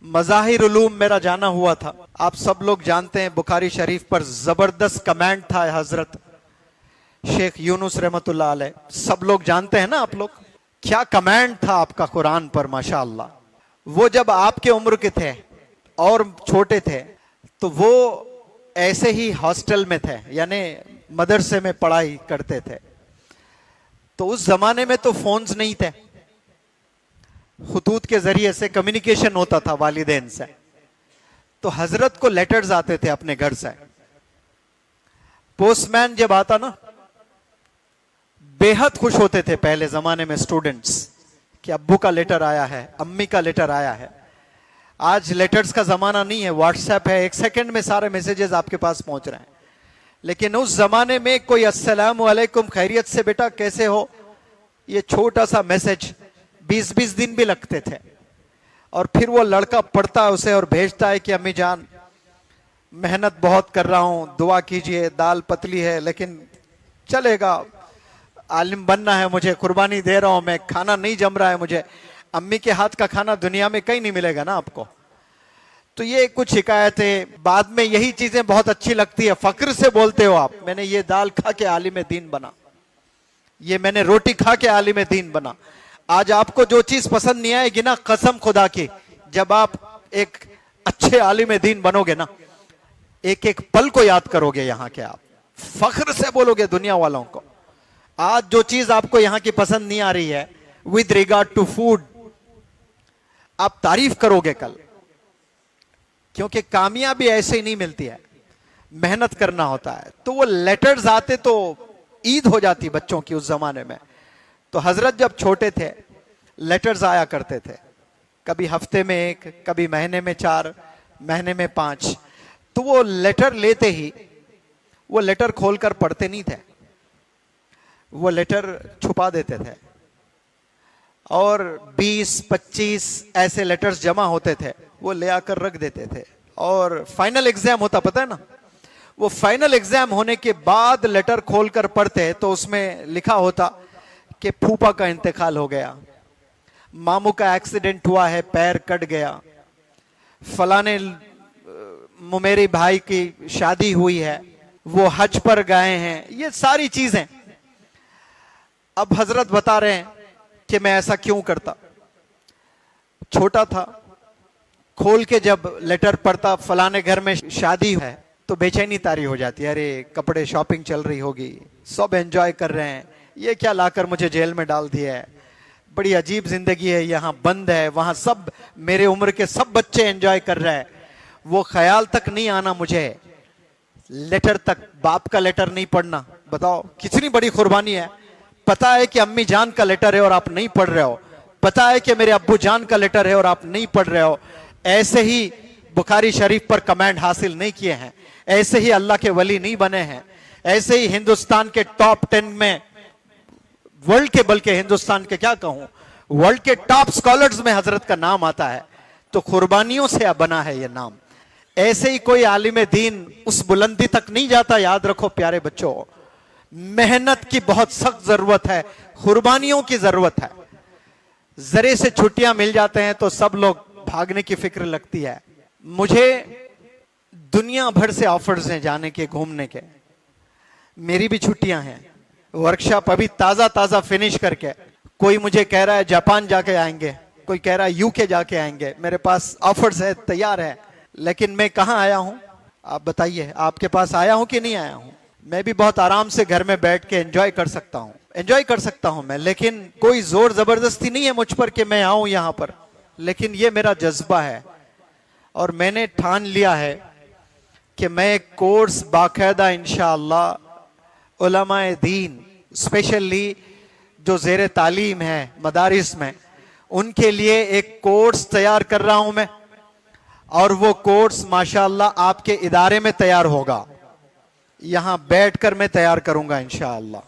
मज़ाहिर उलूम मेरा जाना हुआ था। आप सब लोग जानते हैं बुखारी शरीफ पर जबरदस्त कमेंट था हजरत शेख यूनुस रहमतुल्लाह अलैह। सब लोग जानते हैं ना, आप लोग क्या कमेंट था आपका कुरान पर, माशाअल्लाह। वो जब आपके उम्र के थे और छोटे थे तो वो ऐसे ही हॉस्टल में थे, यानी मदरसे में पढ़ाई करते थे। तो उस जमाने में तो फोन्स नहीं थे, खुतूत के जरिए से कम्युनिकेशन होता था वालिदैन से। तो हजरत को लेटर्स आते थे अपने घर से। पोस्टमैन जब आता ना, बेहद खुश होते थे पहले जमाने में स्टूडेंट्स कि अब्बू का लेटर आया है, अम्मी का लेटर आया है। आज लेटर्स का जमाना नहीं है, व्हाट्सएप है, एक सेकंड में सारे मैसेजेस आपके पास पहुंच रहे हैं। लेकिन उस जमाने में कोई अस्सलाम वालेकुम, खैरियत से बेटा कैसे हो, ये छोटा सा मैसेज 20-20 दिन भी लगते थे। और फिर वो लड़का पढ़ता है उसे और भेजता है कि अम्मी जान मेहनत बहुत कर रहा हूं, दुआ कीजिए, दाल पतली है लेकिन चलेगा, आलिम बनना है मुझे, कुर्बानी दे रहा हूं मैं, खाना नहीं जम रहा है मुझे। अम्मी के हाथ का खाना दुनिया में कहीं नहीं मिलेगा ना आपको। तो ये कुछ शिकायतें, बाद में यही चीजें बहुत अच्छी लगती है, फक्र से बोलते हो आप, मैंने ये दाल खा के आलिम दीन बना, ये मैंने रोटी खा के आलिम दीन बना। आज आपको जो चीज पसंद नहीं आएगी ना, कसम खुदा की, जब आप एक अच्छे आलिम दीन बनोगे ना, एक एक पल को याद करोगे यहाँ के, आप फख्र से बोलोगे दुनिया वालों को। आज जो चीज आपको यहाँ की पसंद नहीं आ रही है विद रिगार्ड टू फूड, आप तारीफ करोगे कल, क्योंकि कामयाबी ऐसे ही नहीं मिलती है, मेहनत करना होता है। तो वो लेटर्स आते तो ईद हो जाती बच्चों की उस जमाने में। तो हजरत जब छोटे थे लेटर्स आया करते थे, कभी हफ्ते में एक, कभी महीने में 4, महीने में 5। तो वो लेटर लेते ही वो लेटर खोलकर पढ़ते नहीं थे, वो लेटर छुपा देते थे। और 20-25 ऐसे लेटर्स जमा होते थे, वो ले आकर रख देते थे। और फाइनल एग्जाम होता, पता है ना, वो फाइनल एग्जाम होने के बाद लेटर खोलकर पढ़ते तो उसमें लिखा होता कि फूफा का इंतकाल हो गया, मामू का एक्सीडेंट हुआ है, पैर कट गया, फलाने मेरे भाई की शादी हुई है, वो हज पर गए हैं, ये सारी चीजें। अब हजरत बता रहे हैं कि मैं ऐसा क्यों करता। छोटा था, खोल के जब लेटर पढ़ता, फलाने घर में शादी है, तो बेचैनी तारी हो जाती है, अरे कपड़े शॉपिंग चल रही होगी, सब एंजॉय कर रहे हैं, ये क्या लाकर मुझे जेल में डाल दिया है, बड़ी अजीब जिंदगी है, यहाँ बंद है, वहां सब मेरे उम्र के सब बच्चे एंजॉय कर रहे हैं। वो ख्याल तक नहीं आना मुझे, लेटर तक, बाप का लेटर नहीं पढ़ना। बताओ कितनी बड़ी कुर्बानी है। पता है कि अम्मी जान का लेटर है और आप नहीं पढ़ रहे हो, पता है कि मेरे अब्बू जान का लेटर है और आप नहीं पढ़ रहे हो। ऐसे ही बुखारी शरीफ पर कमेंट हासिल नहीं किए हैं, ऐसे ही अल्लाह के वली नहीं बने हैं, ऐसे ही हिंदुस्तान के टॉप 10 में, वर्ल्ड के, बल्कि हिंदुस्तान के क्या कहूं, वर्ल्ड के टॉप स्कॉलर्स में हजरत का नाम आता है। तो कुर्बानियों से बना है ये नाम। ऐसे ही कोई आलिम दीन उस बुलंदी तक नहीं जाता। याद रखो प्यारे बच्चों, मेहनत की बहुत सख्त जरूरत है, कुर्बानियों की जरूरत है। जरे से छुट्टियां मिल जाते हैं तो सब लोग भागने की फिक्र लगती है। मुझे दुनिया भर से ऑफर्स हैं जाने के, घूमने के, मेरी भी छुट्टियां हैं, वर्कशॉप अभी ताजा ताजा फिनिश करके। कोई मुझे कह रहा है जापान जाके आएंगे, कोई कह रहा है यूके जाके आएंगे, मेरे पास ऑफर्स है, तैयार है। लेकिन मैं कहां आया हूं, आप बताइए, आपके पास आया हूं कि नहीं आया हूं? मैं भी बहुत आराम से घर में बैठ के एंजॉय कर सकता हूं, एंजॉय कर सकता हूं मैं, लेकिन कोई जोर जबरदस्ती नहीं है मुझ पर कि मैं आऊं यहां पर। लेकिन ये मेरा जज्बा है और मैंने ठान लिया है कि मैं एक कोर्स बाकायदा इंशाअल्लाह उलमाए दीन, स्पेशली जो जेर तालीम है मदारिस में, उनके लिए एक कोर्स तैयार कर रहा हूं मैं। और वो कोर्स माशाअल्लाह आपके इदारे में तैयार होगा, यहां बैठकर मैं तैयार करूंगा इंशाअल्लाह।